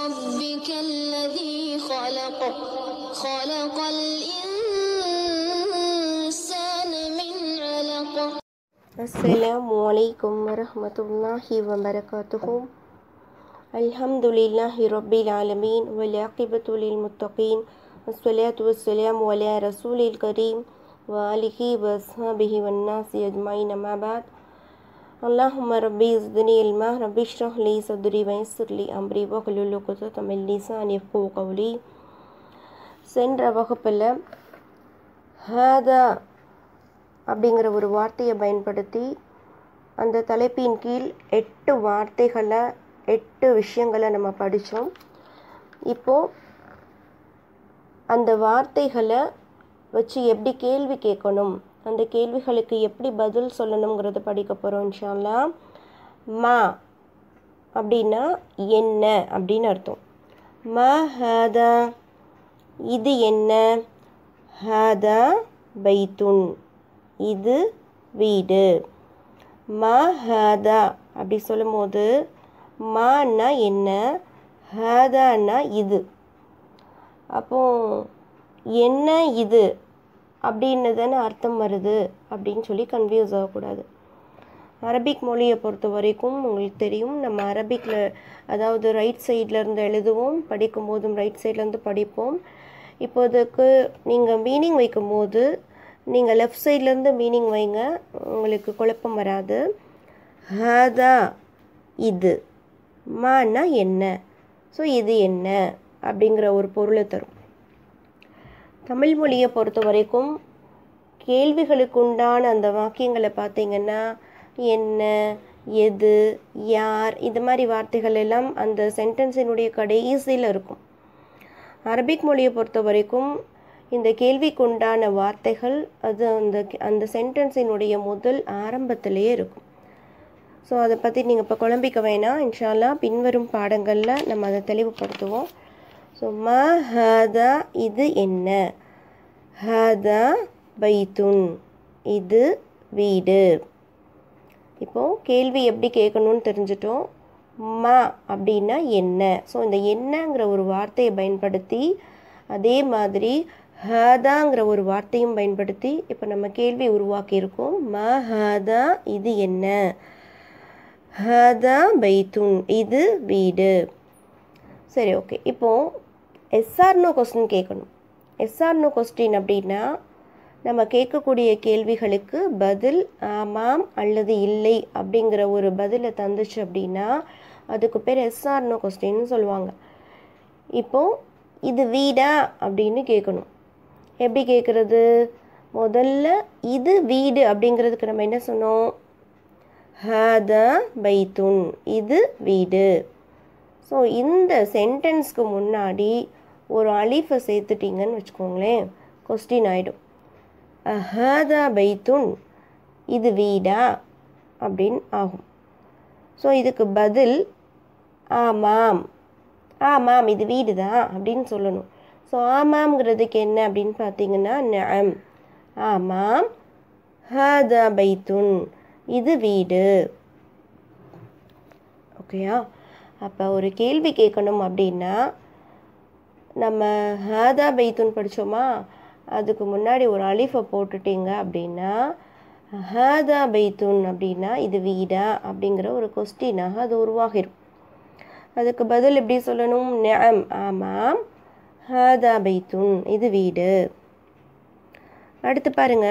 ربك الذي خلق الإنسان من علق. السلام عليكم ورحمة الله وبركاته. الحمد لله رب العالمين والعاقبة للمتقين والصلاة والسلام على رسول الكريم وآله وأصحابه والناس أجمعين أما بعد. اللهم ربي زدني علما ربي اشرح لي صدري ويسر لي أمري واحلل عقدة من لساني يفقهوا قولي. சென்ற வகுப்பில் ஹாதா அப்படிங்கிற ஒரு வார்த்தையை பயன்படுத்தி அந்த தலைப்பின் கீழ் 8 வார்த்தைகளை 8 விஷயங்களை நம்ம படித்தோம். இப்போது அந்த வார்த்தைகளை வச்சு எப்படி கேள்வி கேட்கணும், அந்த கேள்விகளுக்கு எப்படி பதில் சொல்லணுங்கிறத படிக்க போகிறோம் இன்ஷா அல்லாஹ். மா அப்படின்னா என்ன அப்படின்னு அர்த்தம். மா ஹாதா இது என்ன, ஹாதா பைத்துன் இது வீடு. மா ஹாதா அப்படி சொல்லும் போது மான்னா என்ன, ஹாதான்னா இது. அப்போ என்ன இது அப்படின்னு தானே அர்த்தம் வருது அப்படின்னு சொல்லி கன்ஃபியூஸ் ஆகக்கூடாது. அரபிக் மொழியை பொறுத்த வரைக்கும் உங்களுக்கு தெரியும், நம்ம அரபிக்கில் அதாவது ரைட் சைட்லேருந்து எழுதுவோம், படிக்கும் போதும் ரைட் சைட்லேருந்து படிப்போம். இப்போதுக்கு நீங்கள் மீனிங் வைக்கும்போது நீங்கள் லெஃப்ட் சைட்லேருந்து மீனிங் வைங்க, உங்களுக்கு குழப்பம் வராது. ஹாதா இது, மானா என்ன, ஸோ இது என்ன அப்படிங்கிற ஒரு பொருளை தரும். தமிழ் மொழியை பொறுத்த வரைக்கும் கேள்விகளுக்கு உண்டான அந்த வாக்கியங்களை பார்த்திங்கன்னா என்ன, எது, யார், இது மாதிரி வார்த்தைகள் எல்லாம் அந்த சென்டென்ஸினுடைய கடைசியில் இருக்கும். அரபிக் மொழியை பொறுத்த வரைக்கும் இந்த கேள்விக்கு உண்டான வார்த்தைகள் அது அந்த சென்டென்ஸினுடைய முதல் ஆரம்பத்திலேயே இருக்கும். ஸோ அதை பற்றி நீங்கள் இப்போ குழம்பிக்க வேணாம், இன்ஷா அல்லாஹ் பின்வரும் பாடங்களில் நம்ம அதை தெளிவுபடுத்துவோம். ஸோ மா ஹாதா இது என்ன, ஹாதா பைத்துன் இது வீடு. இப்போது கேள்வி எப்படி கேட்கணும்னு தெரிஞ்சிட்டோம். மா அப்படின்னா என்ன, ஸோ இந்த என்னங்கிற ஒரு வார்த்தையை பயன்படுத்தி அதே மாதிரி ஹாதாங்கிற ஒரு வார்த்தையும் பயன்படுத்தி இப்போ நம்ம கேள்வி உருவாக்கியிருக்கோம். மா ஹாதா இது என்ன, ஹாதா பைத்துன் இது வீடு. சரி, ஓகே. இப்போது எஸ்ஆர்னோ கொஸ்டின் கேட்கணும். எஸ்ஆர்னோ கொஸ்டின் அப்படின்னா நம்ம கேட்கக்கூடிய கேள்விகளுக்கு பதில் ஆமாம் அல்லது இல்லை அப்படிங்கிற ஒரு பதிலை தந்துச்சு அப்படின்னா அதுக்கு பேர் எஸ்ஆர்னோ கொஸ்டின்னு சொல்லுவாங்க. இப்போது இது வீடா அப்படின்னு கேட்கணும். எப்படி கேட்குறது, முதல்ல இது வீடு அப்படிங்கிறதுக்கு நம்ம என்ன சொன்னோம், ஹாதா பைத்துன் இது வீடு. ஸோ இந்த சென்டென்ஸ்க்கு முன்னாடி ஒரு அலிஃபை சேர்த்துட்டிங்கன்னு வச்சுக்கோங்களேன், கொஸ்டின் ஆகிடும். ஹாதா பைத்துன் இது வீடா அப்படின்னு ஆகும். ஸோ இதுக்கு பதில் ஆமாம், ஆமாம் இது வீடு தான் அப்படின்னு சொல்லணும். ஸோ ஆமாம்ங்கிறதுக்கு என்ன அப்படின்னு பார்த்தீங்கன்னா நஅம், ஆமாம், ஹாதா பைத்துன் இது வீடு. ஓகேயா? அப்போ ஒரு கேள்வி கேட்கணும் அப்படின்னா நம்ம ஹாதா பைத்துன் படித்தோமா, அதுக்கு முன்னாடி ஒரு அலிஃபை போட்டுட்டிங்க அப்படின்னா ஹாதா பைத்துன் அப்படின்னா இது வீடா அப்படிங்கிற ஒரு கொஸ்டினாக அது உருவாகிடும். அதுக்கு பதில் எப்படி சொல்லணும், நஅம் ஆமாம், ஹாதா பைத்துன் இது வீடு. அடுத்து பாருங்க,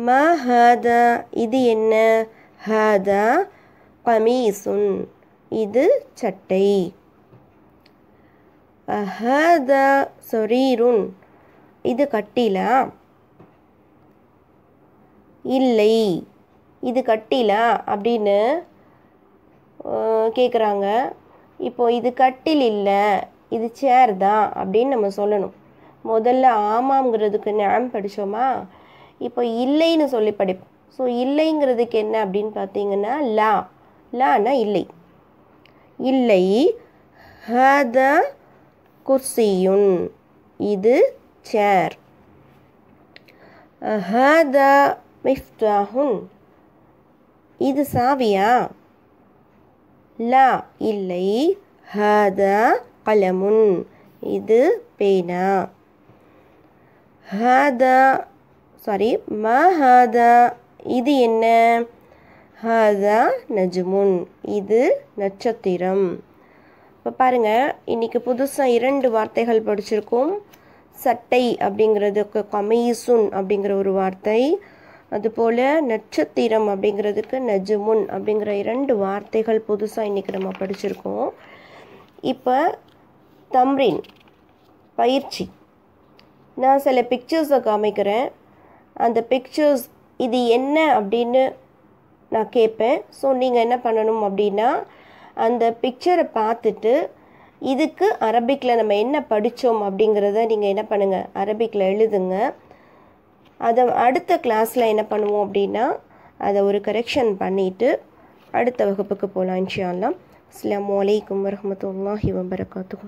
மா ஹாதா இது என்ன, ஹாதா கமீசுன் இது சட்டை. ஹாதா சரீருன் இது கட்டிலா, இல்லை இது கட்டிலா அப்படின்னு கேட்குறாங்க. இப்போ இது கட்டில் இல்லை இது சேர் தான் அப்படின்னு நம்ம சொல்லணும். முதல்ல ஆமாங்கிறதுக்கு நாம் படித்தோமா, இப்போ இல்லைன்னு சொல்லி படிப்போம். ஸோ இல்லைங்கிறதுக்கு என்ன அப்படின்னு பார்த்தீங்கன்னா லா, லானா இல்லை. இல்லை. ஹாதா குர்சியுன் இது சேர். ஹாதா மிஃப்தாஹுன் இது சாவியா, லா இல்லை. ஹாதா கலமுன் இது பேனா. ஹாதா மா ஹாதா இது என்ன? ஹாதா நஜ்முன் இது நட்சத்திரம். இப்போ பாருங்கள், இன்றைக்கி புதுசாக 2 வார்த்தைகள் படிச்சிருக்கோம். சட்டை அப்படிங்கிறதுக்கு கமீசுன் அப்படிங்கிற ஒரு வார்த்தை, அதுபோல் நட்சத்திரம் அப்படிங்கிறதுக்கு நஜ்முன் அப்படிங்கிற 2 வார்த்தைகள் புதுசாக இன்றைக்கி நம்ம படிச்சிருக்கோம். இப்போ தம்ரீன் பயிற்சி. நான் சில பிக்சர்ஸை காமிக்கிறேன். அந்த பிக்சர்ஸ் இது என்ன அப்படின்னு நான் கேட்பேன். ஸோ நீங்கள் என்ன பண்ணணும் அப்படின்னா, அந்த பிக்சரை பார்த்துட்டு இதுக்கு அரபிக்கில் நம்ம என்ன படித்தோம் அப்படிங்கிறத நீங்கள் என்ன பண்ணுங்கள், அரபிக்கில் எழுதுங்க. அதை அடுத்த கிளாஸில் என்ன பண்ணுவோம் அப்படின்னா, அதை ஒரு கரெக்ஷன் பண்ணிவிட்டு அடுத்த வகுப்புக்கு போகலாம் இன்ஷா அல்லாஹ். அஸ்ஸலாமு அலைக்கும் வரஹ்மத்துல்லாஹி வபரகாத்துஹு.